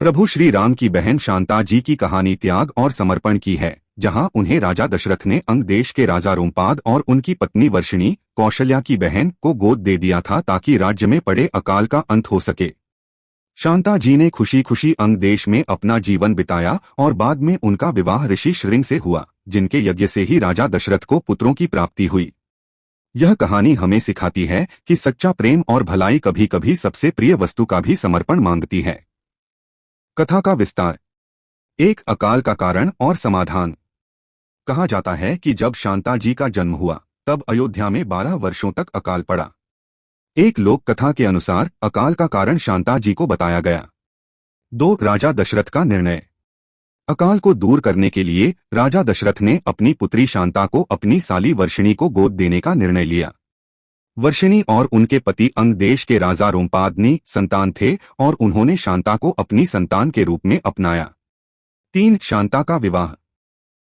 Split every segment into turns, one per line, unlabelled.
प्रभु श्री राम की बहन शांता जी की कहानी त्याग और समर्पण की है, जहां उन्हें राजा दशरथ ने अंग देश के राजा रोमपाद और उनकी पत्नी वर्षिणी, कौशल्या की बहन, को गोद दे दिया था ताकि राज्य में पड़े अकाल का अंत हो सके। शांता जी ने खुशी खुशी अंग देश में अपना जीवन बिताया और बाद में उनका विवाह ऋषि श्रृंग से हुआ, जिनके यज्ञ से ही राजा दशरथ को पुत्रों की प्राप्ति हुई। यह कहानी हमें सिखाती है कि सच्चा प्रेम और भलाई कभी कभी सबसे प्रिय वस्तु का भी समर्पण मांगती है। कथा का विस्तार। एक अकाल का कारण और समाधान। कहा जाता है कि जब शांता जी का जन्म हुआ तब अयोध्या में 12 वर्षों तक अकाल पड़ा। एक लोक कथा के अनुसार अकाल का कारण शांता जी को बताया गया। 2 राजा दशरथ का निर्णय। अकाल को दूर करने के लिए राजा दशरथ ने अपनी पुत्री शांता को अपनी साली वर्षिणी को गोद देने का निर्णय लिया। वर्षिणी और उनके पति अंग देश के राजा रोमपाद संतान थे और उन्होंने शांता को अपनी संतान के रूप में अपनाया। 3 शांता का विवाह।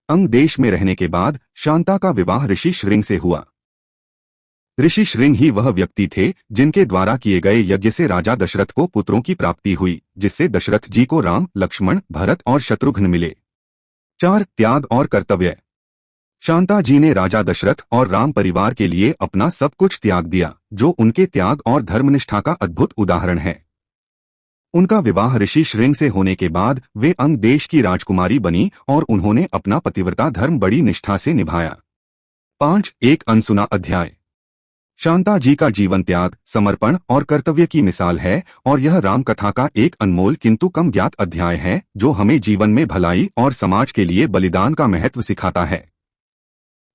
अंग देश में रहने के बाद शांता का विवाह ऋषि श्रृंग से हुआ। ऋषि श्रृंग ही वह व्यक्ति थे जिनके द्वारा किए गए यज्ञ से राजा दशरथ को पुत्रों की प्राप्ति हुई, जिससे दशरथ जी को राम, लक्ष्मण, भरत और शत्रुघ्न मिले। 4 त्याग और कर्तव्य। शांता जी ने राजा दशरथ और राम परिवार के लिए अपना सब कुछ त्याग दिया, जो उनके त्याग और धर्मनिष्ठा का अद्भुत उदाहरण है। उनका विवाह ऋषि श्रृंग से होने के बाद वे अंग देश की राजकुमारी बनी और उन्होंने अपना पतिव्रता धर्म बड़ी निष्ठा से निभाया। 5 एक अनसुना अध्याय। शांता जी का जीवन त्याग, समर्पण और कर्तव्य की मिसाल है और यह राम कथा का एक अनमोल किंतु कम ज्ञात अध्याय है, जो हमें जीवन में भलाई और समाज के लिए बलिदान का महत्व सिखाता है।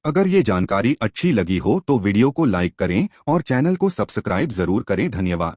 अगर ये जानकारी अच्छी लगी हो तो वीडियो को लाइक करें और चैनल को सब्सक्राइब जरूर करें। धन्यवाद।